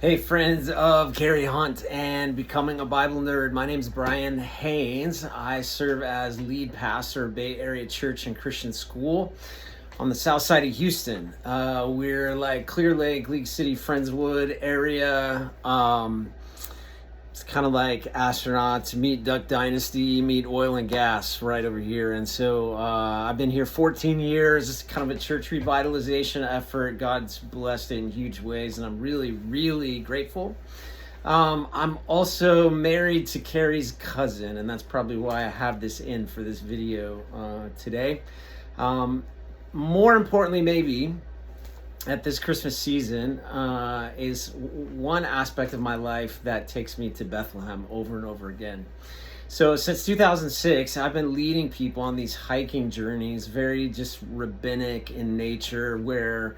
Hey, friends of Gary Hunt and Becoming a Bible Nerd. My name is Brian Haynes. I serve as lead pastor of Bay Area Church and Christian School on the south side of Houston. We're like Clear Lake, League City, Friendswood area. It's kind of like astronauts meet Duck Dynasty, meet oil and gas right over here. And so I've been here 14 years. It's kind of a church revitalization effort. God's blessed it in huge ways, and I'm really, really grateful. I'm also married to Carrie's cousin, and that's probably why I have this in for this video today. More importantly, maybe, at this Christmas season is one aspect of my life that takes me to Bethlehem over and over again. So since 2006, I've been leading people on these hiking journeys, very just rabbinic in nature, where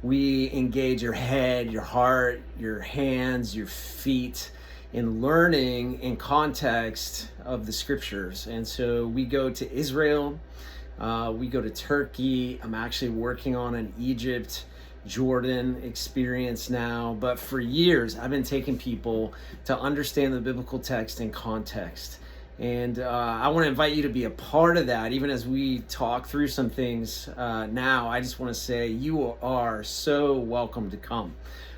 we engage your head, your heart, your hands, your feet in learning in context of the scriptures. And so we go to Israel, we go to Turkey. I'm actually working on an Egypt Jordan experience now, but for years I've been taking people to understand the biblical text in context, and I want to invite you to be a part of that. Even as we talk through some things now, I just want to say you are so welcome to come.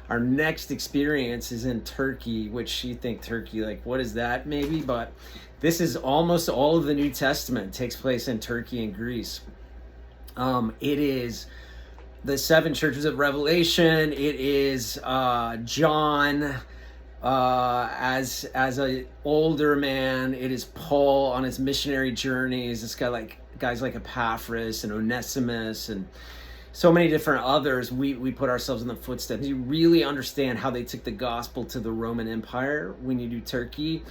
Our next experience is in Turkey, which you think Turkey, like what is that maybe, but this is almost all of the New Testament takes place in Turkey and Greece. It is the 7 churches of Revelation. It is John as an older man. It is Paul on his missionary journeys. It's got like guys like Epaphras and Onesimus and so many different others. We put ourselves in the footsteps. You really understand how they took the gospel to the Roman Empire when you do Turkey.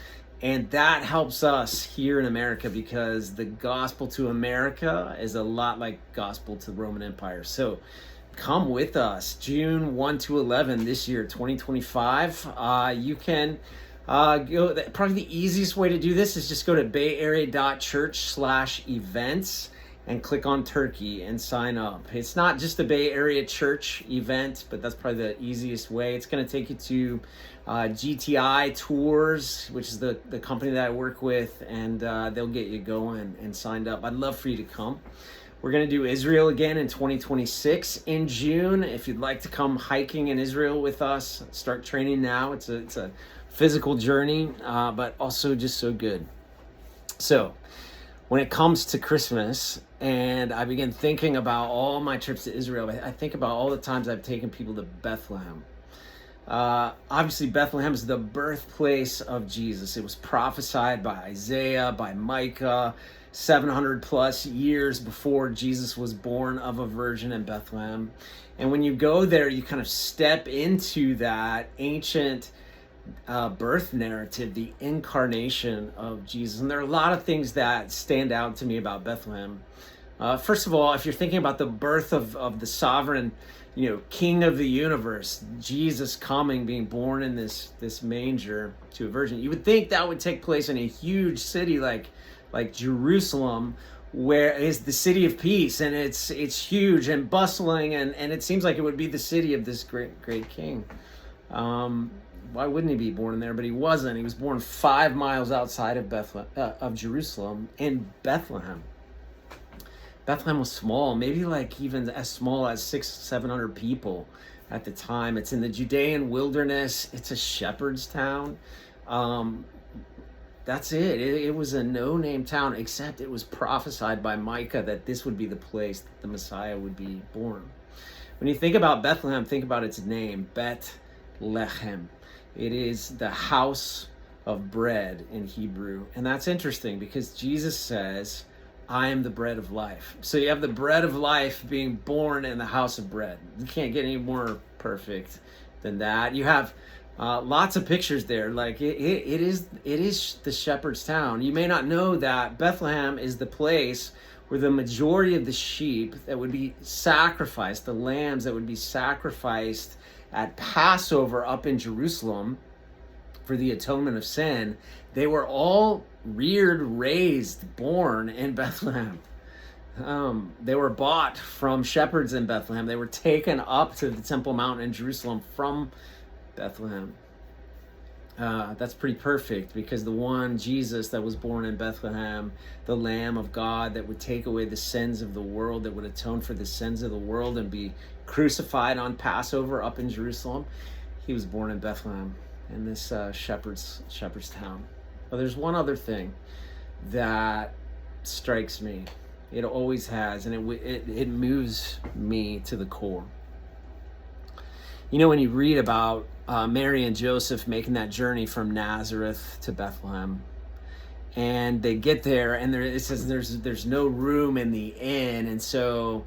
And that helps us here in America, because the gospel to America is a lot like gospel to the Roman Empire. So come with us, June 1 to 11 this year, 2025. You can go, probably the easiest way to do this is just go to bayarea.church/events and click on Turkey and sign up. It's not just a Bay Area Church event, but that's probably the easiest way. It's going to take you to GTI Tours, which is the company that I work with, and they'll get you going and signed up. I'd love for you to come. We're going to do Israel again in 2026 in June. If you'd like to come hiking in Israel with us, start training now. It's a physical journey, but also just so good. So when it comes to Christmas, and I begin thinking about all my trips to Israel, I think about all the times I've taken people to Bethlehem. Obviously, Bethlehem is the birthplace of Jesus. It was prophesied by Isaiah, by Micah, 700 plus years before Jesus was born of a virgin in Bethlehem. And when you go there, you kind of step into that ancient birth narrative, the incarnation of Jesus. And there are a lot of things that stand out to me about Bethlehem. First of all, if you're thinking about the birth of the sovereign, King of the universe, Jesus coming, being born in this manger to a virgin, you would think that would take place in a huge city like Jerusalem, where is the city of peace, and it's huge and bustling, and it seems like it would be the city of this great king. Why wouldn't he be born in there? But he wasn't. He was born 5 miles outside of Jerusalem, in Bethlehem. Bethlehem was small, maybe like even as small as 600-700 people at the time. It's in the Judean wilderness. It's a shepherd's town. That's it. It was a no-name town, except it was prophesied by Micah that this would be the place that the Messiah would be born. When you think about Bethlehem, think about its name, Bet-Lehem. It is the house of bread in Hebrew. And that's interesting because Jesus says, I am the bread of life. So you have the bread of life being born in the house of bread. You can't get any more perfect than that. You have lots of pictures there. Like it is the shepherd's town. You may not know that Bethlehem is the place where the majority of the sheep that would be sacrificed, the lambs that would be sacrificed at Passover up in Jerusalem for the atonement of sin, they were all reared, raised, born in Bethlehem. They were bought from shepherds in Bethlehem. They were taken up to the Temple Mount in Jerusalem from Bethlehem. That's pretty perfect, because the one Jesus that was born in Bethlehem, the Lamb of God that would take away the sins of the world, that would atone for the sins of the world and be crucified on Passover up in Jerusalem, he was born in Bethlehem, in this shepherd's town. But there's one other thing that strikes me. It always has, and it moves me to the core. You know, when you read about Mary and Joseph making that journey from Nazareth to Bethlehem, and they get there, and it says there's no room in the inn, and so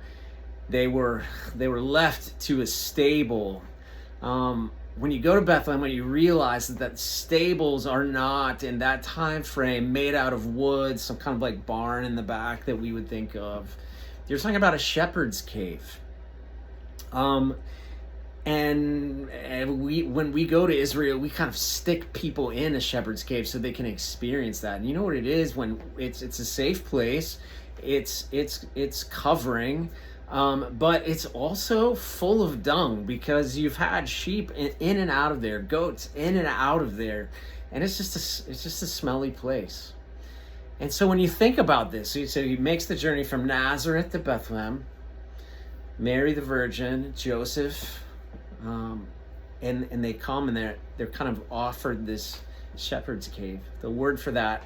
they were left to a stable. When you go to Bethlehem, when you realize that stables are not, in that time frame, made out of wood, some kind of like barn in the back that we would think of. You're talking about a shepherd's cave. And when we go to Israel, we kind of stick people in a shepherd's cave so they can experience that. And you know what it is? When it's a safe place, it's covering, but it's also full of dung, because you've had sheep in and out of there, goats in and out of there, and it's just a smelly place. And so when you think about this, so he makes the journey from Nazareth to Bethlehem, Mary the Virgin, Joseph. And they come, and they're kind of offered this shepherd's cave. The word for that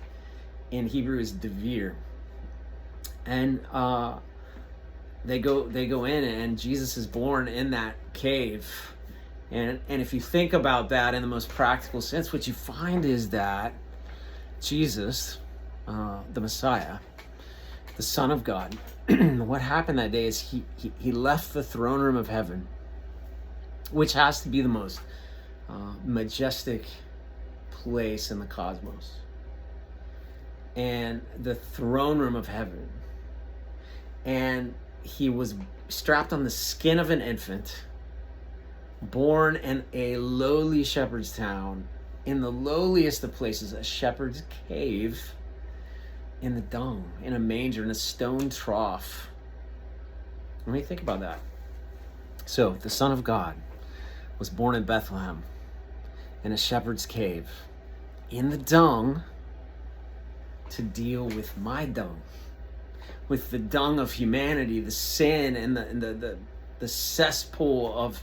in Hebrew is devir. And they go in, and Jesus is born in that cave. And if you think about that in the most practical sense, what you find is that Jesus, the Messiah, the Son of God, what happened that day is he left the throne room of heaven, which has to be the most majestic place in the cosmos, and the throne room of heaven. And he was strapped on the skin of an infant, born in a lowly shepherd's town, in the lowliest of places, a shepherd's cave, in the dung, in a manger, in a stone trough. Let me think about that. So the Son of God was born in Bethlehem, in a shepherd's cave, in the dung, to deal with my dung, with the dung of humanity, the sin and the cesspool of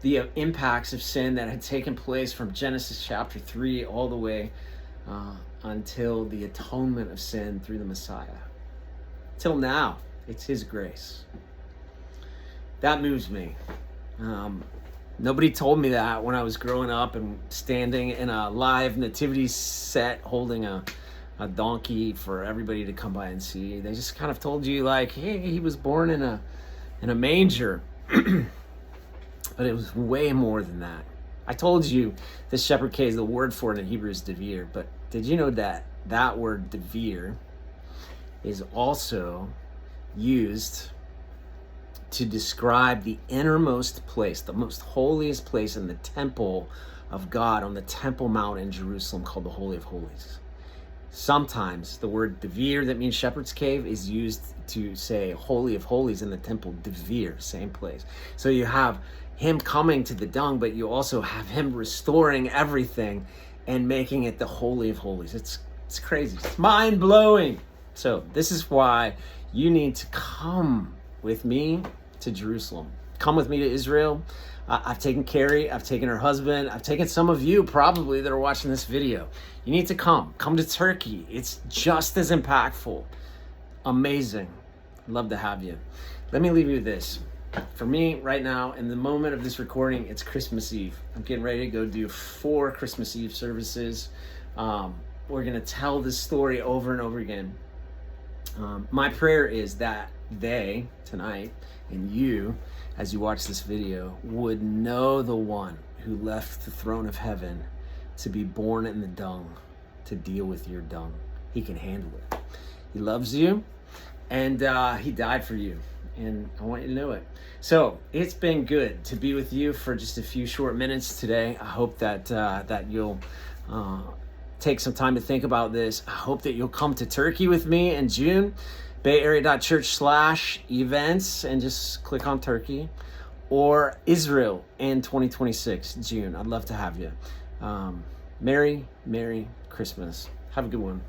the impacts of sin that had taken place from Genesis chapter 3 all the way until the atonement of sin through the Messiah. Till now, it's his grace. That moves me. Nobody told me that when I was growing up and standing in a live nativity set holding a donkey for everybody to come by and see. They just kind of told you, like, hey, he was born in a manger. But it was way more than that. I told you this shepherd cave, the word for it in Hebrew is devir, but did you know that word devir is also used to describe the innermost place, the most holiest place in the temple of God on the Temple Mount in Jerusalem, called the Holy of Holies. Sometimes the word devir, that means shepherd's cave, is used to say Holy of Holies in the temple. Devir, same place. So you have him coming to the dung, but you also have him restoring everything and making it the Holy of Holies. It's crazy. It's mind-blowing. So this is why you need to come with me to Jerusalem. Come with me to Israel. I've taken Carrie, I've taken her husband, I've taken some of you probably that are watching this video. You need to come to Turkey. It's just as impactful. Amazing. Love to have you. Let me leave you with this. For me right now, in the moment of this recording, it's Christmas Eve. I'm getting ready to go do 4 Christmas Eve services. We're gonna tell this story over and over again. My prayer is that they, tonight, and you, as you watch this video, would know the one who left the throne of heaven to be born in the dung, to deal with your dung. He can handle it. He loves you, and he died for you, and I want you to know it. So it's been good to be with you for just a few short minutes today. I hope that you'll take some time to think about this. I hope that you'll come to Turkey with me in June. BayArea.church/events, and just click on Turkey. or Israel in 2026, June. I'd love to have you. Merry Christmas. Have a good one.